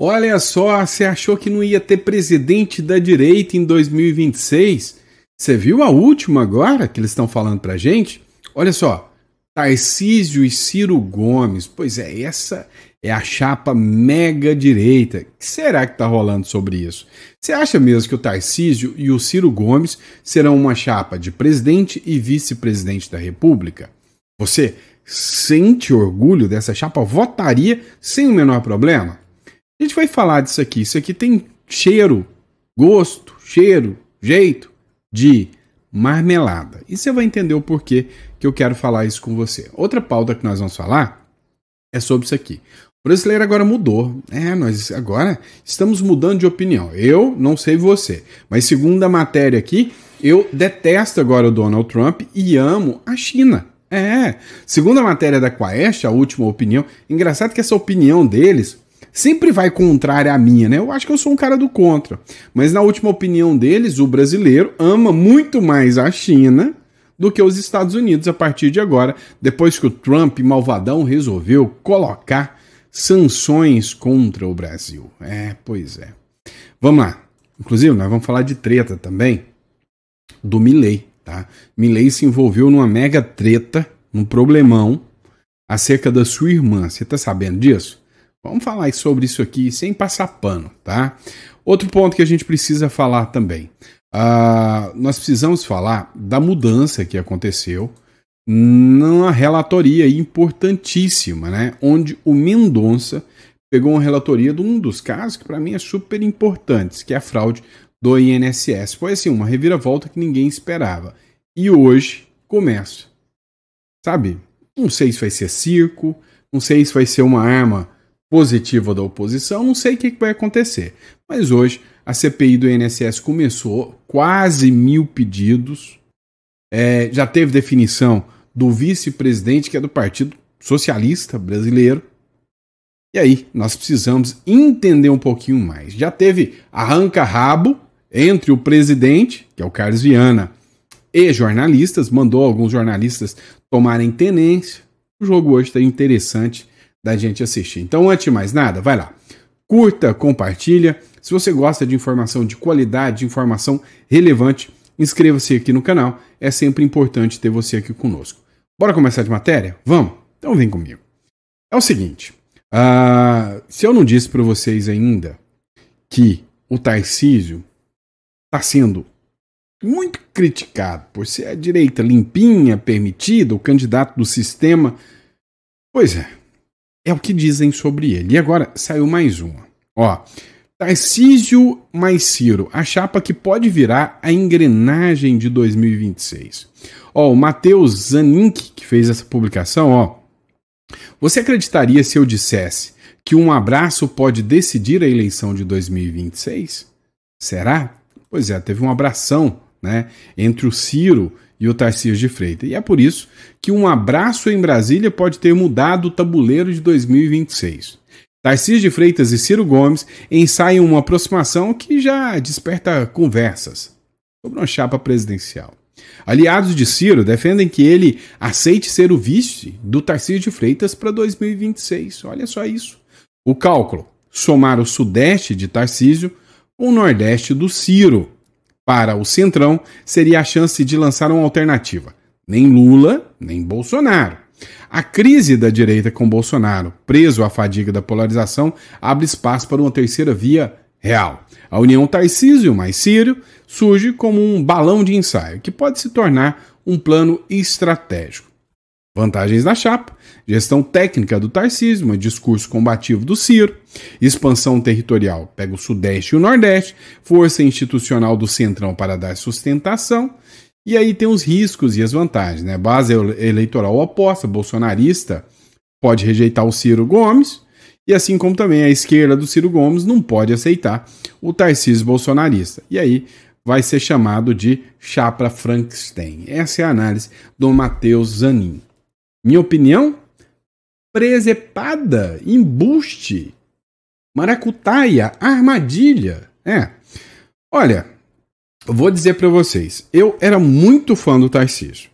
Olha só, você achou que não ia ter presidente da direita em 2026? Você viu a última agora que eles estão falando pra gente? Olha só, Tarcísio e Ciro Gomes. Pois é, essa é a chapa mega direita. O que será que tá rolando sobre isso? Você acha mesmo que o Tarcísio e o Ciro Gomes serão uma chapa de presidente e vice-presidente da República? Você sente orgulho dessa chapa? Votaria sem o menor problema? A gente vai falar disso aqui. Isso aqui tem cheiro, gosto, jeito de marmelada. E você vai entender o porquê que eu quero falar isso com você. Outra pauta que nós vamos falar é sobre isso aqui. O brasileiro agora mudou. Nós agora estamos mudando de opinião. Eu não sei você, mas segundo a matéria aqui, eu detesto agora o Donald Trump e amo a China. Segundo a matéria da Quaest, a última opinião, engraçado que essa opinião deles sempre vai contrária à minha, né? Eu acho que eu sou um cara do contra. Mas na última opinião deles, o brasileiro ama muito mais a China do que os Estados Unidos a partir de agora, depois que o Trump, malvadão, resolveu colocar sanções contra o Brasil. Pois é. Vamos lá. Inclusive, nós vamos falar de treta também do Milei, tá? Milei se envolveu numa mega treta, num problemão, acerca da sua irmã. Você tá sabendo disso? Vamos falar sobre isso aqui sem passar pano, tá? Outro ponto que a gente precisa falar também. Nós precisamos falar da mudança que aconteceu numa relatoria importantíssima, né? Onde o Mendonça pegou uma relatoria de um dos casos que para mim é super importantes, que é a fraude do INSS. Foi assim, uma reviravolta que ninguém esperava. E hoje começa. Sabe? Não sei se vai ser circo, não sei se vai ser uma arma positiva da oposição, não sei o que vai acontecer. Mas hoje a CPI do INSS começou, quase 1.000 pedidos, já teve definição do vice-presidente, que é do Partido Socialista Brasileiro, e aí nós precisamos entender um pouquinho mais. Já teve arranca-rabo entre o presidente, que é o Carlos Viana, e jornalistas, mandou alguns jornalistas tomarem tenência. O jogo hoje está interessante da gente assistir. Então, antes de mais nada, vai lá. Curta, compartilha. Se você gosta de informação de qualidade, de informação relevante, inscreva-se aqui no canal. É sempre importante ter você aqui conosco. Bora começar de matéria? Vamos? Então vem comigo. É o seguinte. Se eu não disse para vocês ainda que o Tarcísio está sendo muito criticado por ser a direita limpinha, permitida, o candidato do sistema. Pois é o que dizem sobre ele. E agora saiu mais uma. Tarcísio mais Ciro, a chapa que pode virar a engrenagem de 2026. O Matheus Zanink, que fez essa publicação, você acreditaria se eu dissesse que um abraço pode decidir a eleição de 2026? Será? Pois é, teve um abração, né, entre o Ciro e o Tarcísio de Freitas. E é por isso que um abraço em Brasília pode ter mudado o tabuleiro de 2026. Tarcísio de Freitas e Ciro Gomes ensaiam uma aproximação que já desperta conversas sobre uma chapa presidencial. Aliados de Ciro defendem que ele aceite ser o vice do Tarcísio de Freitas para 2026. Olha só isso. O cálculo: somar o sudeste de Tarcísio com o nordeste do Ciro. Para o Centrão, seria a chance de lançar uma alternativa. Nem Lula, nem Bolsonaro. A crise da direita com Bolsonaro, preso à fadiga da polarização, abre espaço para uma terceira via real. A união Tarcísio mais Ciro surge como um balão de ensaio, que pode se tornar um plano estratégico. Vantagens da chapa: gestão técnica do Tarcísio, discurso combativo do Ciro, expansão territorial, pega o Sudeste e o Nordeste, força institucional do Centrão para dar sustentação, e aí tem os riscos e as vantagens, né? Base eleitoral oposta, bolsonarista, pode rejeitar o Ciro Gomes, e assim como também a esquerda do Ciro Gomes não pode aceitar o Tarcísio bolsonarista. E aí vai ser chamado de chapa Frankenstein. Essa é a análise do Matheus Zanin. Minha opinião? Presepada, embuste, maracutaia, armadilha. Olha, eu vou dizer para vocês, eu era muito fã do Tarcísio,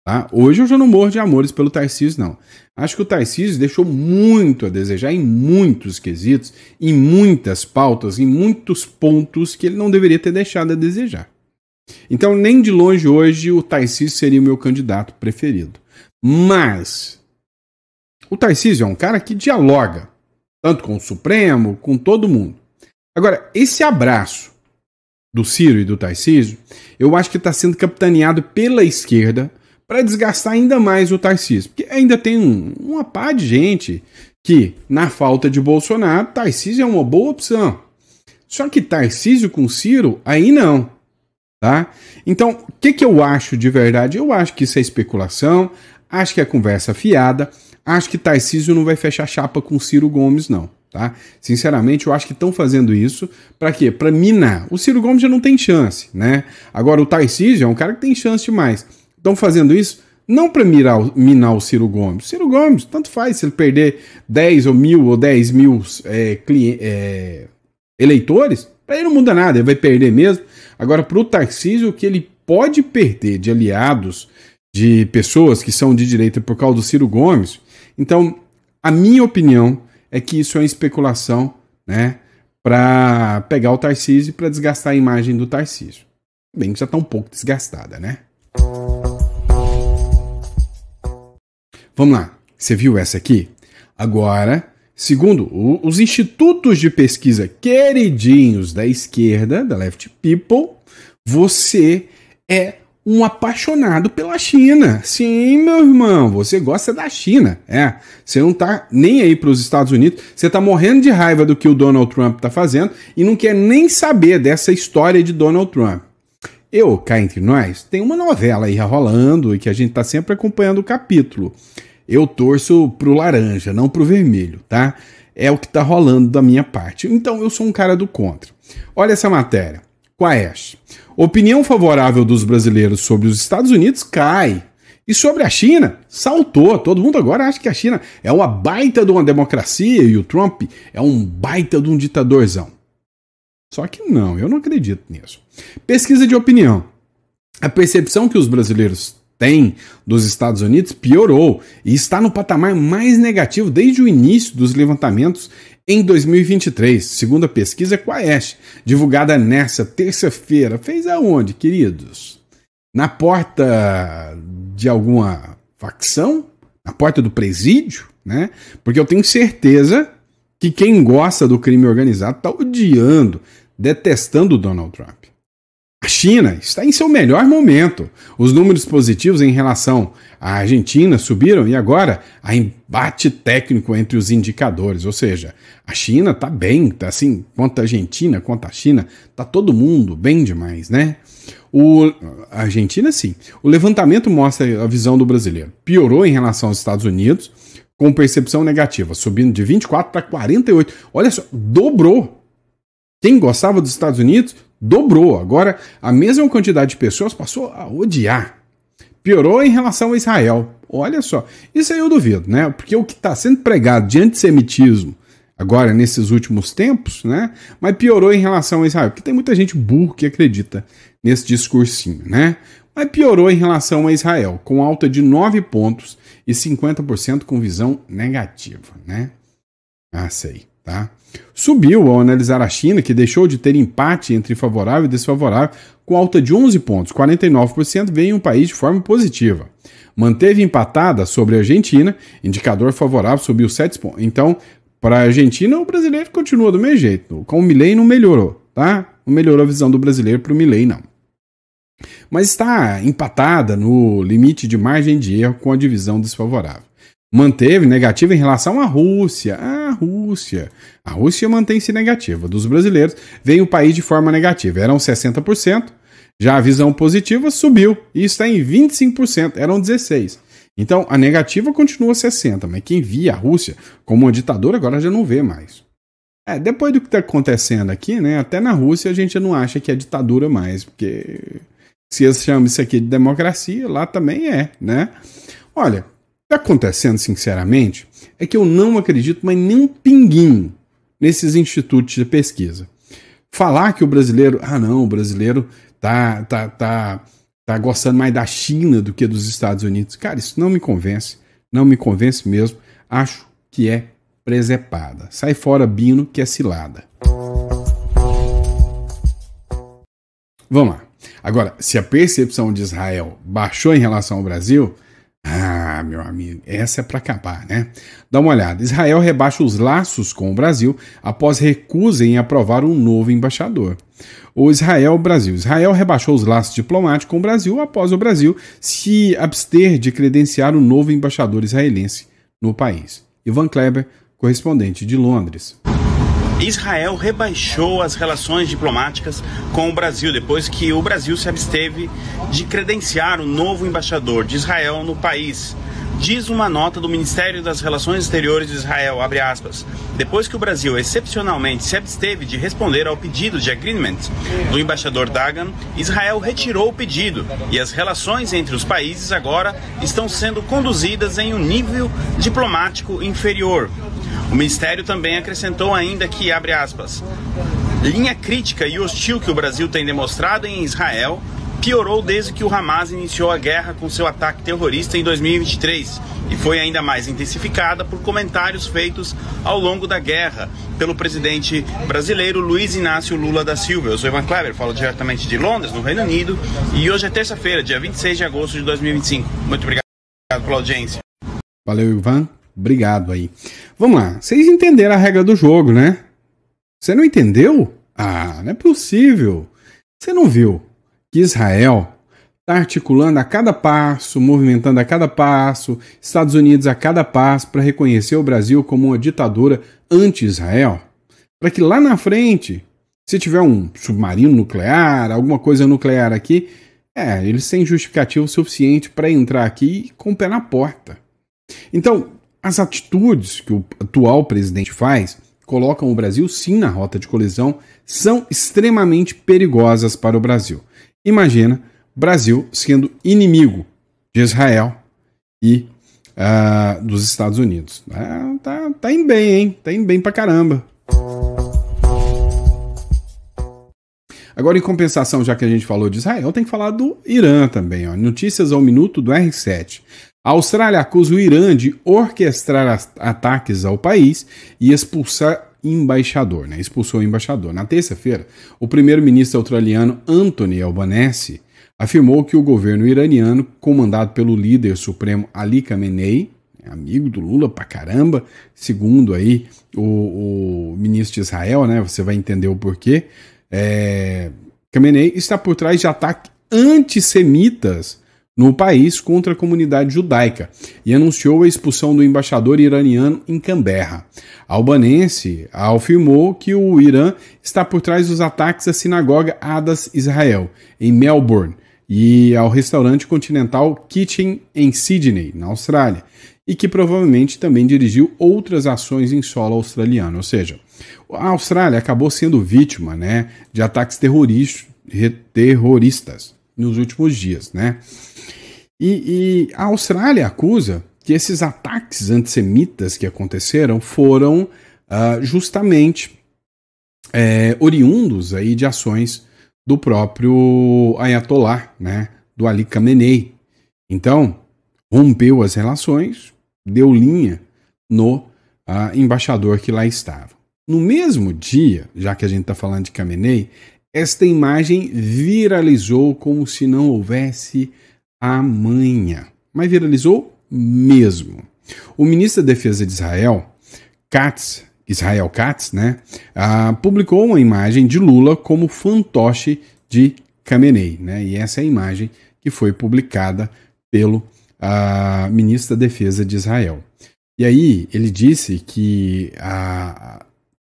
Tá? Hoje eu já não morro de amores pelo Tarcísio, não. Acho que o Tarcísio deixou muito a desejar em muitos quesitos, em muitas pautas, em muitos pontos que ele não deveria ter deixado a desejar. Então, nem de longe hoje o Tarcísio seria o meu candidato preferido. Mas o Tarcísio é um cara que dialoga, tanto com o Supremo, com todo mundo. Agora, esse abraço do Ciro e do Tarcísio, eu acho que está sendo capitaneado pela esquerda para desgastar ainda mais o Tarcísio. Porque ainda tem uma pá de gente que, na falta de Bolsonaro, Tarcísio é uma boa opção. Só que Tarcísio com Ciro, aí não. Tá? Então, o que eu acho de verdade? Eu acho que isso é especulação, acho que é conversa fiada, acho que Tarcísio não vai fechar chapa com Ciro Gomes, não. Tá? Sinceramente, eu acho que estão fazendo isso para quê? Para minar. O Ciro Gomes já não tem chance, né? Agora, o Tarcísio é um cara que tem chance demais. Estão fazendo isso não para minar o Ciro Gomes. O Ciro Gomes, tanto faz se ele perder 10 ou 1.000 ou 10 mil eleitores, para ele não muda nada, ele vai perder mesmo. Agora, para o Tarcísio, o que ele pode perder de aliados, de pessoas que são de direita por causa do Ciro Gomes, então, a minha opinião é que isso é uma especulação, né, para pegar o Tarcísio e para desgastar a imagem do Tarcísio. Bem que já está um pouco desgastada, né? Vamos lá, você viu essa aqui? Agora, segundo os institutos de pesquisa queridinhos da esquerda, da Left People, você é um apaixonado pela China. Sim, meu irmão, você gosta da China. Você não tá nem aí para os Estados Unidos, você tá morrendo de raiva do que o Donald Trump tá fazendo e não quer nem saber dessa história de Donald Trump. Eu, cá entre nós, tem uma novela aí rolando e que a gente tá sempre acompanhando o capítulo. Eu torço pro laranja, não pro vermelho, tá? É o que tá rolando da minha parte. Então eu sou um cara do contra. Olha essa matéria. Quaest. Opinião favorável dos brasileiros sobre os Estados Unidos cai. E sobre a China, saltou. Todo mundo agora acha que a China é uma baita de uma democracia e o Trump é um baita de um ditadorzão. Só que não, eu não acredito nisso. Pesquisa de opinião. A percepção que os brasileiros têm dos Estados Unidos piorou e está no patamar mais negativo desde o início dos levantamentos em 2023, segundo a pesquisa Quaest, divulgada nessa terça-feira. Fez aonde, queridos? Na porta de alguma facção? Na porta do presídio? Né? Porque eu tenho certeza que quem gosta do crime organizado está odiando, detestando o Donald Trump. A China está em seu melhor momento. Os números positivos em relação à Argentina subiram e agora há embate técnico entre os indicadores. Ou seja, a China está bem, tá assim, quanto a Argentina, quanto a China, está todo mundo bem demais, né? A Argentina, sim. O levantamento mostra a visão do brasileiro. Piorou em relação aos Estados Unidos, com percepção negativa, subindo de 24 para 48. Olha só, dobrou. Quem gostava dos Estados Unidos dobrou. Agora, a mesma quantidade de pessoas passou a odiar. Piorou em relação a Israel. Olha só. Isso aí eu duvido, né? Porque o que está sendo pregado de antissemitismo agora, nesses últimos tempos, né? Mas piorou em relação a Israel. Porque tem muita gente burra que acredita nesse discursinho, né? Mas piorou em relação a Israel, com alta de 9 pontos e 50% com visão negativa, né? Ah, sei, tá? Subiu ao analisar a China, que deixou de ter empate entre favorável e desfavorável, com alta de 11 pontos, 49% veio em um país de forma positiva. Manteve empatada sobre a Argentina, indicador favorável subiu 7 pontos. Então, para a Argentina, o brasileiro continua do mesmo jeito. Com o Milei não melhorou, tá? Não melhorou a visão do brasileiro para o Milei, não. Mas está empatada no limite de margem de erro com a divisão desfavorável. Manteve negativa em relação à Rússia. A Rússia mantém-se negativa. Dos brasileiros, veio o país de forma negativa. Eram 60%, já a visão positiva subiu e está em 25%, eram 16%. Então, a negativa continua 60%, mas quem via a Rússia como uma ditadura agora já não vê mais. Depois do que está acontecendo aqui, né, até na Rússia a gente não acha que é ditadura mais, porque se eles chamam isso aqui de democracia, lá também é, né? Olha, o que está acontecendo, sinceramente, é que eu não acredito mais nem um pinguinho nesses institutos de pesquisa. Falar que o brasileiro, o brasileiro tá tá gostando mais da China do que dos Estados Unidos. Cara, isso não me convence. Não me convence mesmo. Acho que é presepada. Sai fora, Bino, que é cilada. Vamos lá. Agora, se a percepção de Israel baixou em relação ao Brasil, meu amigo, essa é para acabar, né? Dá uma olhada. Israel rebaixa os laços com o Brasil após recusa em aprovar um novo embaixador. O Israel-Brasil. Israel rebaixou os laços diplomáticos com o Brasil após o Brasil se abster de credenciar um novo embaixador israelense no país. Ivan Kleber, correspondente de Londres. Israel rebaixou as relações diplomáticas com o Brasil depois que o Brasil se absteve de credenciar o novo embaixador de Israel no país. Diz uma nota do Ministério das Relações Exteriores de Israel, abre aspas, depois que o Brasil excepcionalmente se absteve de responder ao pedido de agreement do embaixador Dagan, Israel retirou o pedido e as relações entre os países agora estão sendo conduzidas em um nível diplomático inferior. O Ministério também acrescentou ainda que, abre aspas, linha crítica e hostil que o Brasil tem demonstrado em Israel piorou desde que o Hamas iniciou a guerra com seu ataque terrorista em 2023 e foi ainda mais intensificada por comentários feitos ao longo da guerra pelo presidente brasileiro Luiz Inácio Lula da Silva. Eu sou Ivan Kleber, falo diretamente de Londres, no Reino Unido, e hoje é terça-feira, dia 26 de agosto de 2025. Muito obrigado pela audiência. Valeu, Ivan. Obrigado aí. Vamos lá. Vocês entenderam a regra do jogo, né? Você não entendeu? Não é possível. Você não viu que Israel está articulando a cada passo, movimentando a cada passo, Estados Unidos a cada passo para reconhecer o Brasil como uma ditadura anti-Israel? Para que lá na frente, se tiver um submarino nuclear, alguma coisa nuclear aqui, eles têm justificativo suficiente para entrar aqui com o pé na porta. Então, as atitudes que o atual presidente faz colocam o Brasil sim na rota de colisão, são extremamente perigosas para o Brasil. Imagina o Brasil sendo inimigo de Israel e dos Estados Unidos. Tá indo bem, hein? Tá indo bem pra caramba. Agora, em compensação, já que a gente falou de Israel, tem que falar do Irã também. Ó. Notícias ao minuto do R7. A Austrália acusa o Irã de orquestrar ataques ao país e expulsar embaixador, né? Expulsou o embaixador. Na terça-feira, o primeiro-ministro australiano Anthony Albanese afirmou que o governo iraniano, comandado pelo líder supremo Ali Khamenei, amigo do Lula pra caramba, segundo aí o ministro de Israel, né? Você vai entender o porquê. Khamenei está por trás de ataques antissemitas no país contra a comunidade judaica e anunciou a expulsão do embaixador iraniano em Canberra. Albanese afirmou que o Irã está por trás dos ataques à sinagoga Adas Israel, em Melbourne, e ao restaurante continental Kitchen em Sydney, na Austrália, e que provavelmente também dirigiu outras ações em solo australiano. Ou seja, a Austrália acabou sendo vítima, né, de ataques terroristas nos últimos dias, né? E a Austrália acusa que esses ataques antissemitas que aconteceram foram justamente oriundos aí de ações do próprio Ayatollah, né, do Ali Khamenei. Então, rompeu as relações, deu linha no embaixador que lá estava. No mesmo dia, já que a gente está falando de Khamenei, esta imagem viralizou como se não houvesse amanhã. Mas viralizou mesmo. O ministro da Defesa de Israel, Israel Katz, né, publicou uma imagem de Lula como fantoche de Khamenei, né, e essa é a imagem que foi publicada pelo ministro da Defesa de Israel. E aí ele disse que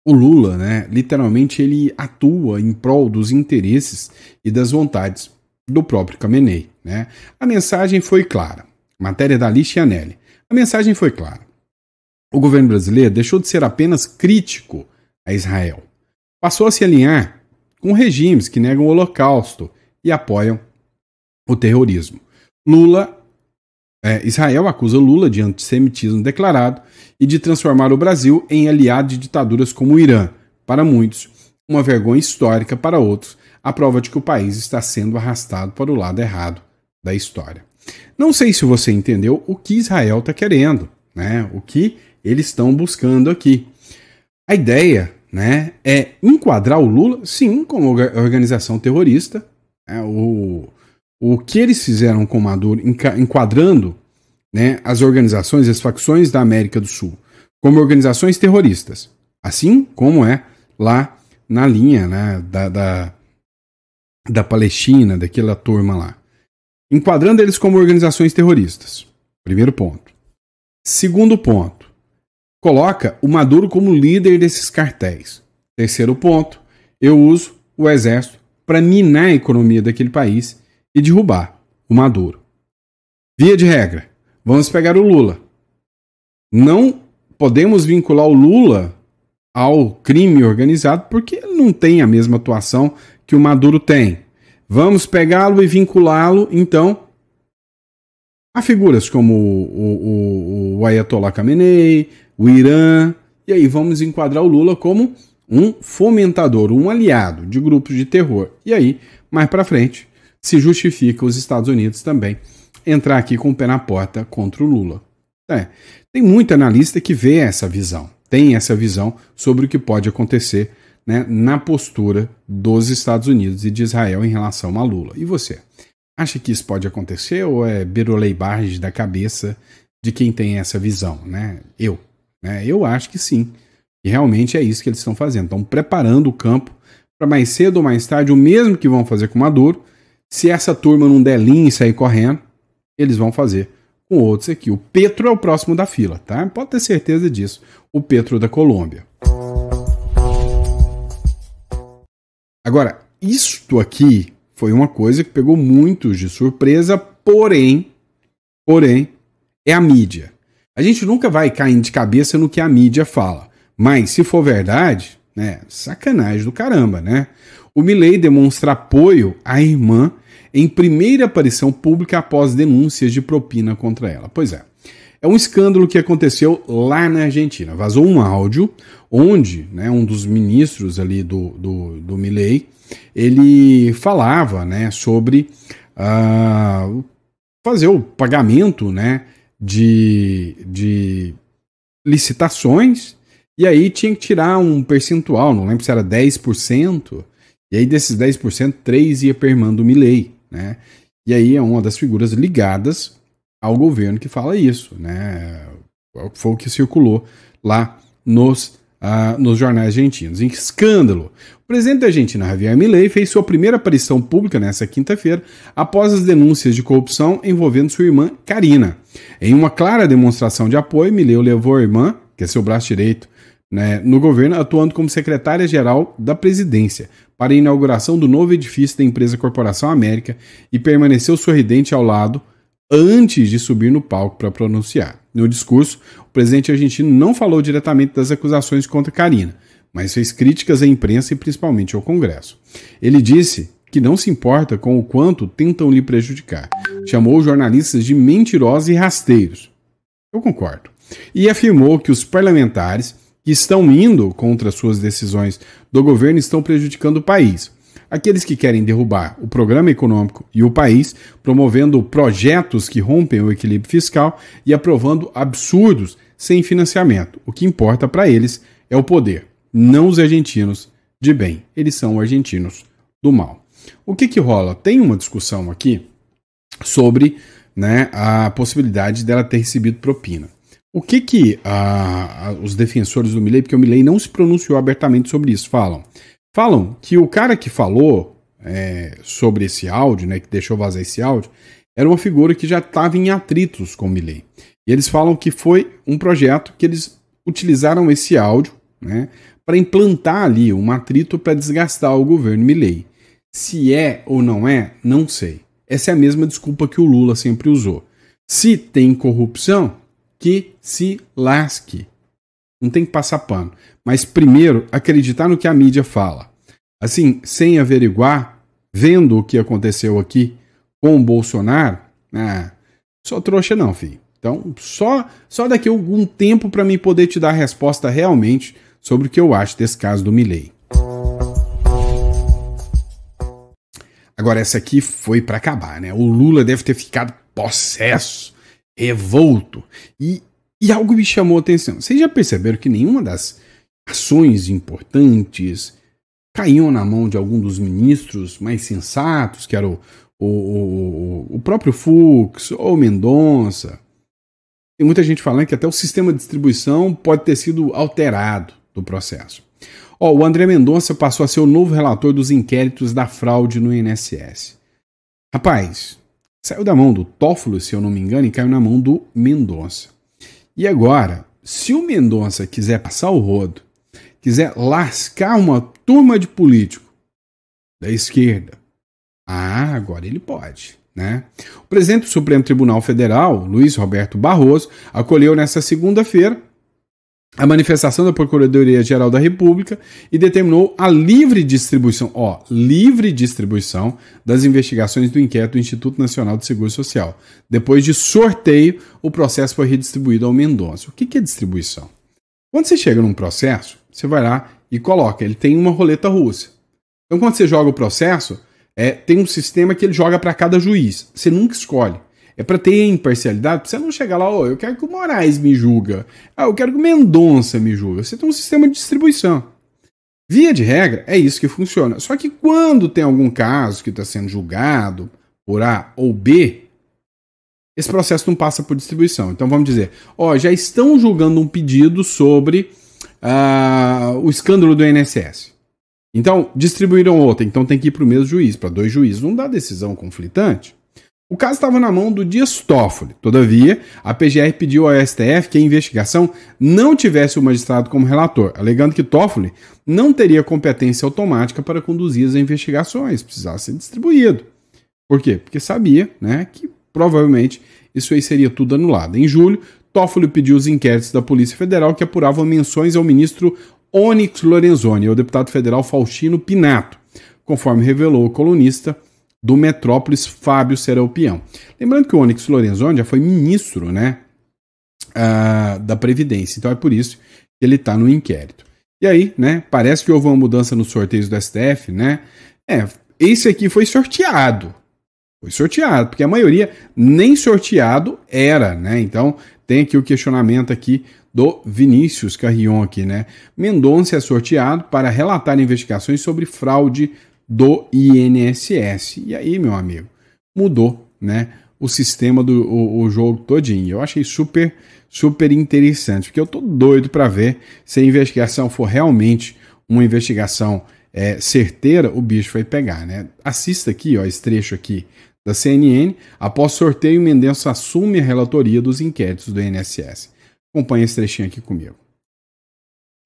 o Lula, né, literalmente ele atua em prol dos interesses e das vontades do próprio Khamenei, né? A mensagem foi clara. Matéria da Alice Anelli. A mensagem foi clara. O governo brasileiro deixou de ser apenas crítico a Israel. Passou a se alinhar com regimes que negam o Holocausto e apoiam o terrorismo. Israel acusa Lula de antissemitismo declarado e de transformar o Brasil em aliado de ditaduras como o Irã. Para muitos, uma vergonha histórica, para outros, a prova de que o país está sendo arrastado para o lado errado da história. Não sei se você entendeu o que Israel está querendo, né? O que eles estão buscando aqui. A ideia, né, é enquadrar o Lula, sim, como organização terrorista. Né? O que eles fizeram com Maduro, enquadrando, né, as organizações, as facções da América do Sul como organizações terroristas, assim como é lá na linha, né, da Palestina, daquela turma lá. Enquadrando eles como organizações terroristas. Primeiro ponto. Segundo ponto. Coloca o Maduro como líder desses cartéis. Terceiro ponto. Eu uso o exército para minar a economia daquele país e derrubar o Maduro. Via de regra, vamos pegar o Lula. Não podemos vincular o Lula ao crime organizado porque ele não tem a mesma atuação que o Maduro tem. Vamos pegá-lo e vinculá-lo, então, a figuras como o Ayatollah Khamenei, o Irã, e aí vamos enquadrar o Lula como um fomentador, um aliado de grupos de terror. E aí, mais para frente, se justifica os Estados Unidos também entrar aqui com o pé na porta contra o Lula. Tem muito analista que vê essa visão, tem essa visão sobre o que pode acontecer, né, na postura dos Estados Unidos e de Israel em relação a Lula. E você? Acha que isso pode acontecer ou é beroleibagem da cabeça de quem tem essa visão? Né? Eu acho que sim. E realmente é isso que eles estão fazendo. Estão preparando o campo para mais cedo ou mais tarde, o mesmo que vão fazer com Maduro. Se essa turma não der linha e sair correndo, eles vão fazer com outros aqui. O Petro é o próximo da fila, tá? Pode ter certeza disso. O Petro da Colômbia. Agora, isto aqui foi uma coisa que pegou muitos de surpresa, porém, é a mídia. A gente nunca vai cair de cabeça no que a mídia fala, mas se for verdade, né, sacanagem do caramba, né? O Milei demonstra apoio à irmã em primeira aparição pública após denúncias de propina contra ela. Pois é. É um escândalo que aconteceu lá na Argentina. Vazou um áudio onde, né, um dos ministros ali do Milei, ele falava, né, sobre fazer o pagamento, né, de licitações, e aí tinha que tirar um percentual, não lembro se era 10%, e aí desses 10%, 3% ia para a irmã do Milei, né? E aí é uma das figuras ligadas ao governo que fala isso, né? Foi o que circulou lá nos jornais argentinos. Em escândalo. O presidente da Argentina, Javier Milei, fez sua primeira aparição pública nesta quinta-feira após as denúncias de corrupção envolvendo sua irmã Karina. Em uma clara demonstração de apoio, Milei levou a irmã, que é seu braço direito, né, no governo, atuando como secretária-geral da presidência para a inauguração do novo edifício da empresa Corporação América e permaneceu sorridente ao lado antes de subir no palco para pronunciar. No discurso, o presidente argentino não falou diretamente das acusações contra Karina, mas fez críticas à imprensa e principalmente ao Congresso. Ele disse que não se importa com o quanto tentam lhe prejudicar. Chamou os jornalistas de mentirosos e rasteiros. Eu concordo. E afirmou que os parlamentares que estão indo contra suas decisões do governo estão prejudicando o país. Aqueles que querem derrubar o programa econômico e o país, promovendo projetos que rompem o equilíbrio fiscal e aprovando absurdos sem financiamento. O que importa para eles é o poder, não os argentinos de bem. Eles são argentinos do mal. O que rola? Tem uma discussão aqui sobre, né, a possibilidade dela ter recebido propina. O que os defensores do Milei, porque o Milei não se pronunciou abertamente sobre isso, falam que o cara que falou sobre esse áudio, né, que deixou vazar esse áudio, era uma figura que já estava em atritos com o Milei. E eles falam que foi um projeto que eles utilizaram esse áudio, né, para implantar ali um atrito para desgastar o governo Milei. Se é ou não é, não sei. Essa é a mesma desculpa que o Lula sempre usou. Se tem corrupção, que se lasque. Não tem que passar pano. Mas primeiro, acreditar no que a mídia fala. Assim, sem averiguar, vendo o que aconteceu aqui com o Bolsonaro, sou trouxa não, filho. Então, só daqui a algum tempo para mim poder te dar a resposta realmente sobre o que eu acho desse caso do Milei. Agora, essa aqui foi para acabar, né? O Lula deve ter ficado possesso, revolto. E algo me chamou a atenção. Vocês já perceberam que nenhuma das ações importantes caíam na mão de algum dos ministros mais sensatos, que era o próprio Fux ou Mendonça? Tem muita gente falando que até o sistema de distribuição pode ter sido alterado do processo. O André Mendonça passou a ser o novo relator dos inquéritos da fraude no INSS. Rapaz, saiu da mão do Toffoli, se eu não me engano, e caiu na mão do Mendonça. E agora, se o Mendonça quiser passar o rodo, quiser lascar uma turma de político da esquerda, agora ele pode, né? O presidente do Supremo Tribunal Federal, Luiz Roberto Barroso, acolheu nesta segunda-feira a manifestação da Procuradoria-Geral da República e determinou a livre distribuição das investigações do inquérito do Instituto Nacional de Seguro Social. Depois de sorteio, o processo foi redistribuído ao Mendonça. O que é distribuição? Quando você chega num processo, você vai lá e coloca, ele tem uma roleta russa. Então quando você joga o processo, tem um sistema que ele joga para cada juiz. Você nunca escolhe. É para ter imparcialidade, para você não chegar lá, eu quero que o Moraes me julga, eu quero que o Mendonça me julga. Você tem um sistema de distribuição. Via de regra, é isso que funciona. Só que quando tem algum caso que está sendo julgado por A ou B, esse processo não passa por distribuição. Então vamos dizer, já estão julgando um pedido sobre o escândalo do INSS. Então, distribuíram outra, então tem que ir para o mesmo juiz, para 2 juízes. Não dá decisão conflitante. O caso estava na mão do Dias Toffoli. Todavia, a PGR pediu ao STF que a investigação não tivesse o magistrado como relator, alegando que Toffoli não teria competência automática para conduzir as investigações, precisava ser distribuído. Por quê? Porque sabia, né, que provavelmente isso aí seria tudo anulado. Em julho, Toffoli pediu os inquéritos da Polícia Federal que apuravam menções ao ministro Onyx Lorenzoni e ao deputado federal Faustino Pinato, conforme revelou o colunista do Metrópolis, Fábio Serapião. Lembrando que o Onyx Lorenzoni já foi ministro, né, da Previdência, então é por isso que ele está no inquérito. E aí, né, parece que houve uma mudança nos sorteios do STF, né, esse aqui foi sorteado, porque a maioria nem sorteado era, né, então tem aqui o questionamento aqui do Vinícius Carrion aqui, né, Mendonça é sorteado para relatar investigações sobre fraude do INSS. E aí, meu amigo, mudou, né, o sistema o jogo todinho. Eu achei super, super interessante, porque eu tô doido para ver se a investigação for realmente uma investigação certeira, o bicho vai pegar, né? Assista aqui, esse trecho aqui da CNN. Após sorteio, Mendonça assume a relatoria dos inquéritos do INSS. Acompanhe esse trechinho aqui comigo.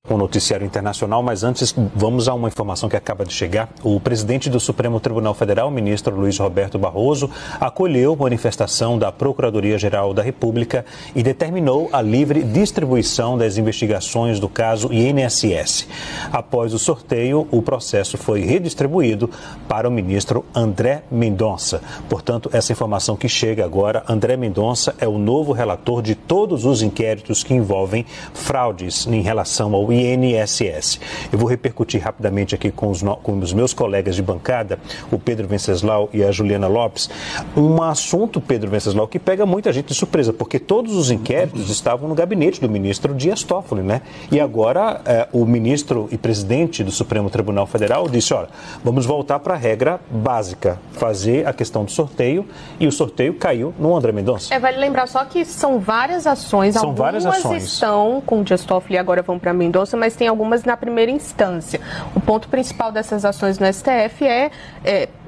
O noticiário internacional, mas antes vamos a uma informação que acaba de chegar. O presidente do Supremo Tribunal Federal, o ministro Luiz Roberto Barroso, acolheu manifestação da Procuradoria-Geral da República e determinou a livre distribuição das investigações do caso INSS. Após o sorteio, o processo foi redistribuído para o ministro André Mendonça. Portanto, essa informação que chega agora, André Mendonça é o novo relator de todos os inquéritos que envolvem fraudes em relação ao INSS. Eu vou repercutir rapidamente aqui com os meus colegas de bancada, o Pedro Venceslau e a Juliana Lopes, um assunto, Pedro Venceslau, que pega muita gente de surpresa, porque todos os inquéritos estavam no gabinete do ministro Dias Toffoli, né? E agora o ministro e presidente do Supremo Tribunal Federal disse, vamos voltar para a regra básica, fazer a questão do sorteio, e o sorteio caiu no André Mendonça. Vale lembrar só que são várias ações, algumas estão com o Dias Toffoli e agora vão para Mendonça, mas tem algumas na primeira instância. O ponto principal dessas ações no STF é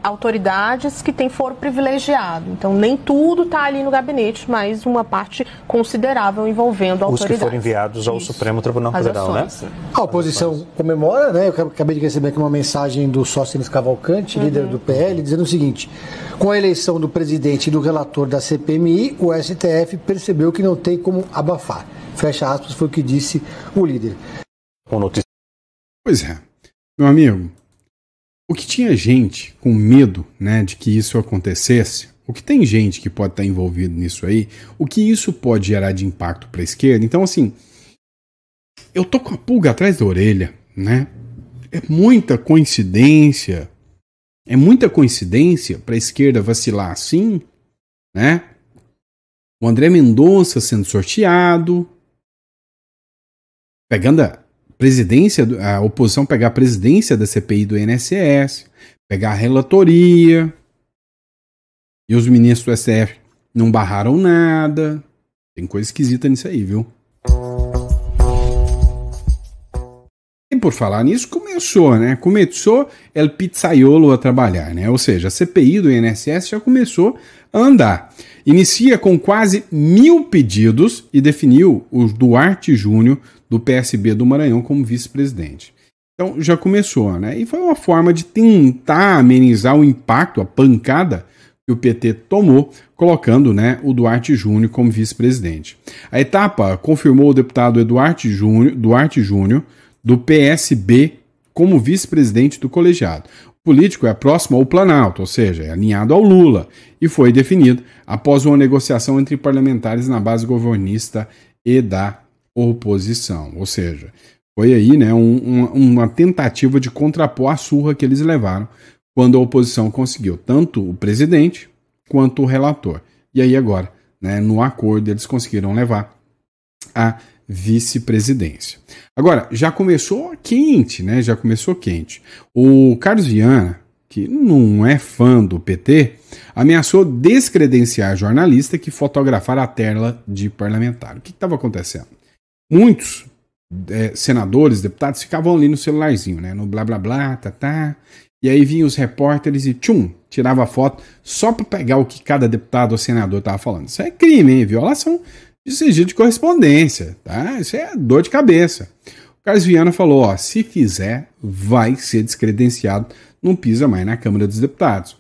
autoridades que têm foro privilegiado. Então, nem tudo está ali no gabinete, mas uma parte considerável envolvendo autoridades. Os que foram enviados ao Supremo Tribunal Federal, né? A oposição comemora, né? Eu acabei de receber aqui uma mensagem do Sóstenes Cavalcante, líder do PL, dizendo o seguinte: com a eleição do presidente e do relator da CPMI, o STF percebeu que não tem como abafar. Fecha aspas, foi o que disse o líder. Pois é, meu amigo, o que tinha gente com medo, né, de que isso acontecesse, o que tem gente que pode estar envolvido nisso aí, o que isso pode gerar de impacto para a esquerda. Então, assim, eu tô com a pulga atrás da orelha, né? É muita coincidência É muita coincidência para a esquerda vacilar assim, né? O André Mendonça sendo sorteado, pegando a presidência, a oposição pegar a presidência da CPI do INSS, pegar a relatoria, e os ministros do STF não barraram nada. Tem coisa esquisita nisso aí, viu? E por falar nisso, começou, né? Começou el pizzaiolo a trabalhar, né? Ou seja, a CPI do INSS já começou a andar. Inicia com quase 1000 pedidos e definiu o Duarte Júnior, do PSB do Maranhão, como vice-presidente. Então já começou, né? E foi uma forma de tentar amenizar o impacto, a pancada que o PT tomou, colocando, né, o Duarte Júnior como vice-presidente. A etapa confirmou o deputado Duarte Júnior, do PSB, como vice-presidente do colegiado. O político é próximo ao Planalto, ou seja, é alinhado ao Lula, e foi definido após uma negociação entre parlamentares na base governista e da oposição. Ou seja, foi aí, né, uma tentativa de contrapor a surra que eles levaram quando a oposição conseguiu tanto o presidente quanto o relator. E aí agora, né, no acordo, eles conseguiram levar a vice-presidência. Agora, já começou quente, né? Já começou quente. O Carlos Viana, que não é fã do PT, ameaçou descredenciar jornalista que fotografara a tela de parlamentar. O que estava acontecendo? Muitos senadores, deputados, ficavam ali no celularzinho, né? No blá blá blá, e aí vinham os repórteres e tirava foto só para pegar o que cada deputado ou senador estava falando. Isso é crime, hein? Violação de sigilo de correspondência, tá? Isso é dor de cabeça. O Carlos Viana falou, ó, se fizer, vai ser descredenciado, não pisa mais na Câmara dos Deputados.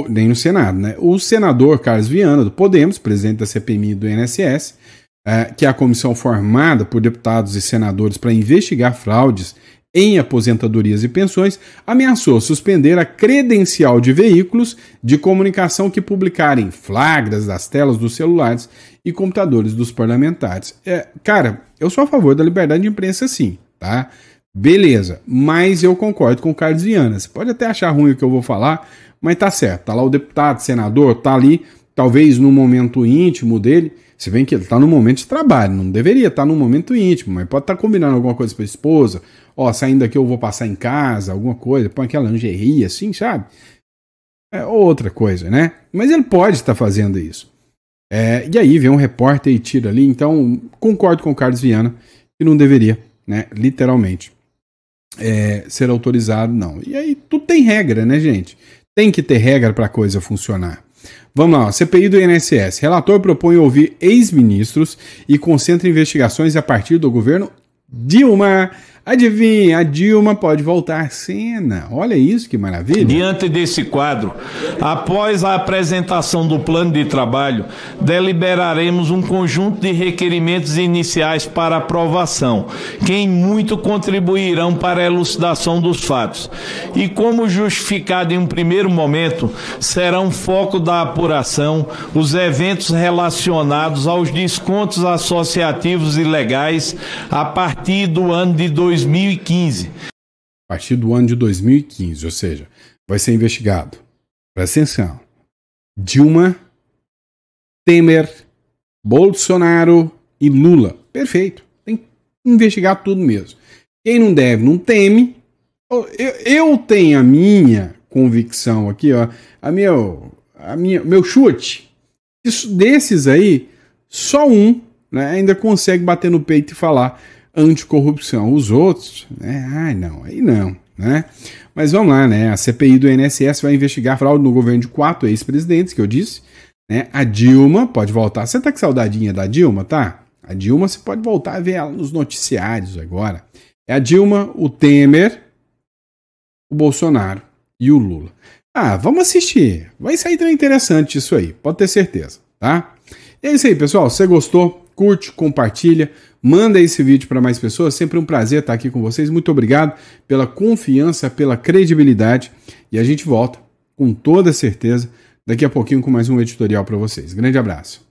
Nem no Senado, né? O senador Carlos Viana, do Podemos, presidente da CPMI do INSS, que é a comissão formada por deputados e senadores para investigar fraudes em aposentadorias e pensões, ameaçou suspender a credencial de veículos de comunicação que publicarem flagras das telas dos celulares e computadores dos parlamentares. Cara, eu sou a favor da liberdade de imprensa sim, tá? Beleza, mas eu concordo com o Carlos Viana. Você pode até achar ruim o que eu vou falar, mas tá certo. Tá lá o deputado, senador, tá ali, talvez no momento íntimo dele. Se bem que ele tá no momento de trabalho, não deveria estar no momento íntimo, mas pode estar combinando alguma coisa com a esposa. Ó, saindo daqui eu vou passar em casa, alguma coisa, põe aquela lingerie assim, sabe? É outra coisa, né? Mas ele pode estar fazendo isso. E aí vem um repórter e tira ali, então concordo com o Carlos Viana que não deveria, né, literalmente, ser autorizado, não. E aí tudo tem regra, né, gente? Tem que ter regra para a coisa funcionar. Vamos lá, CPI do INSS. Relator propõe ouvir ex-ministros e concentra investigações a partir do governo Dilma. Adivinha, a Dilma pode voltar à cena. Olha isso, que maravilha. Diante desse quadro, após a apresentação do plano de trabalho, deliberaremos um conjunto de requerimentos iniciais para aprovação, que em muito contribuirão para a elucidação dos fatos. E como justificado em um primeiro momento, serão foco da apuração os eventos relacionados aos descontos associativos e legais a partir do ano de 2015. A partir do ano de 2015, ou seja, vai ser investigado. Presta atenção. Dilma, Temer, Bolsonaro e Lula. Perfeito. Tem que investigar tudo mesmo. Quem não deve, não teme. Eu tenho a minha convicção aqui, ó, meu chute. Desses aí, só um, né, ainda consegue bater no peito e falar anticorrupção. Os outros, né? Não, aí não, né? Mas vamos lá, né? A CPI do INSS vai investigar fraude no governo de 4 ex-presidentes, que eu disse, né? A Dilma pode voltar. Você tá com saudadinha da Dilma, tá? A Dilma você pode voltar a ver ela nos noticiários agora. É a Dilma, o Temer, o Bolsonaro e o Lula. Vamos assistir. Vai sair tão interessante isso aí, pode ter certeza, tá? E é isso aí, pessoal. Se você gostou, curte, compartilha, manda esse vídeo para mais pessoas. Sempre um prazer estar aqui com vocês. Muito obrigado pela confiança, pela credibilidade. E a gente volta, com toda certeza, daqui a pouquinho com mais um editorial para vocês. Grande abraço.